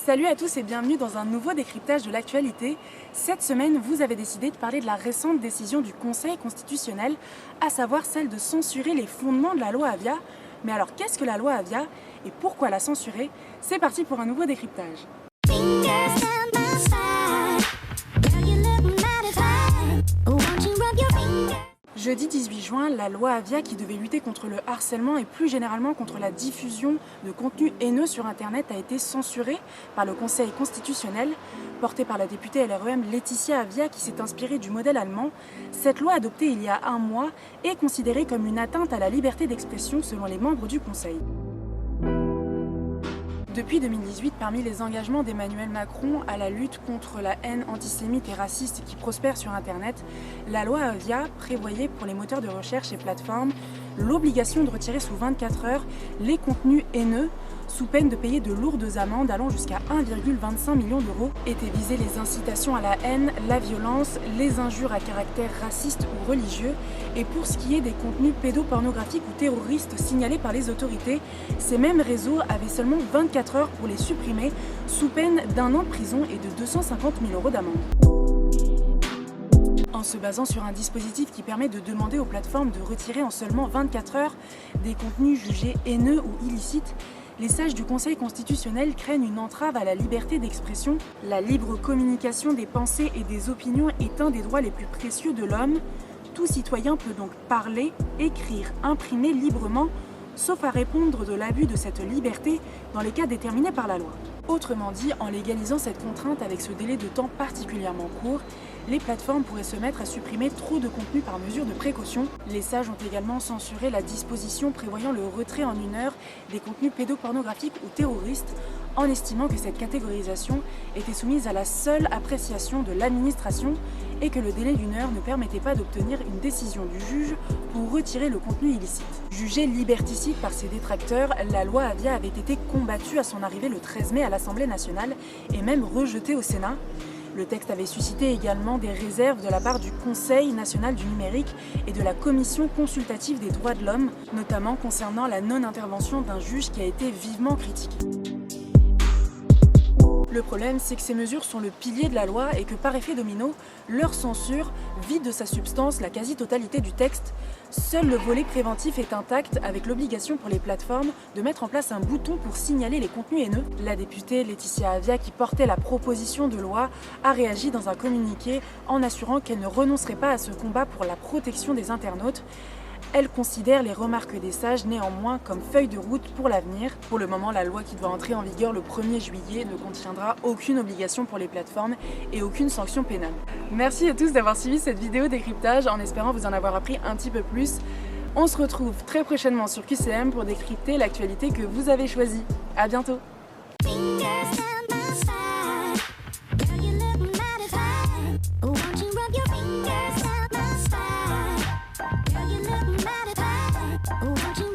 Salut à tous et bienvenue dans un nouveau décryptage de l'actualité. Cette semaine, vous avez décidé de parler de la récente décision du Conseil constitutionnel, à savoir celle de censurer les fondements de la loi Avia. Mais alors, qu'est-ce que la loi Avia et pourquoi la censurer? C'est parti pour un nouveau décryptage. Jeudi 18 juin, la loi Avia qui devait lutter contre le harcèlement et plus généralement contre la diffusion de contenus haineux sur Internet a été censurée par le Conseil constitutionnel, portée par la députée LREM Laetitia Avia qui s'est inspirée du modèle allemand. Cette loi adoptée il y a un mois est considérée comme une atteinte à la liberté d'expression selon les membres du Conseil. Depuis 2018, parmi les engagements d'Emmanuel Macron à la lutte contre la haine antisémite et raciste qui prospère sur Internet, la loi Avia prévoyait pour les moteurs de recherche et plateformes l'obligation de retirer sous 24 heures les contenus haineux, sous peine de payer de lourdes amendes allant jusqu'à 1,25 million d'euros. Étaient visées les incitations à la haine, la violence, les injures à caractère raciste ou religieux. Et pour ce qui est des contenus pédopornographiques ou terroristes signalés par les autorités, ces mêmes réseaux avaient seulement 24 heures pour les supprimer, sous peine d'1 an de prison et de 250 000 euros d'amende. En se basant sur un dispositif qui permet de demander aux plateformes de retirer en seulement 24 heures des contenus jugés haineux ou illicites, les sages du Conseil constitutionnel craignent une entrave à la liberté d'expression. La libre communication des pensées et des opinions est un des droits les plus précieux de l'homme. Tout citoyen peut donc parler, écrire, imprimer librement, sauf à répondre de l'abus de cette liberté dans les cas déterminés par la loi. Autrement dit, en légalisant cette contrainte avec ce délai de temps particulièrement court, les plateformes pourraient se mettre à supprimer trop de contenu par mesure de précaution. Les sages ont également censuré la disposition prévoyant le retrait en 1 heure des contenus pédopornographiques ou terroristes, en estimant que cette catégorisation était soumise à la seule appréciation de l'administration et que le délai d'1 heure ne permettait pas d'obtenir une décision du juge pour retirer le contenu illicite. Jugée liberticide par ses détracteurs, la loi Avia avait été combattue à son arrivée le 13 mai à l'Assemblée nationale et même rejetée au Sénat. Le texte avait suscité également des réserves de la part du Conseil national du numérique et de la Commission consultative des droits de l'homme, notamment concernant la non-intervention d'un juge qui a été vivement critiqué. Le problème, c'est que ces mesures sont le pilier de la loi et que par effet domino, leur censure vide de sa substance la quasi-totalité du texte. Seul le volet préventif est intact avec l'obligation pour les plateformes de mettre en place un bouton pour signaler les contenus haineux. La députée Laetitia Avia, qui portait la proposition de loi, a réagi dans un communiqué en assurant qu'elle ne renoncerait pas à ce combat pour la protection des internautes. Elle considère les remarques des sages néanmoins comme feuille de route pour l'avenir. Pour le moment, la loi qui doit entrer en vigueur le 1er juillet ne contiendra aucune obligation pour les plateformes et aucune sanction pénale. Merci à tous d'avoir suivi cette vidéo décryptage en espérant vous en avoir appris un petit peu plus. On se retrouve très prochainement sur QCM pour décrypter l'actualité que vous avez choisie. À bientôt! Oh, won't you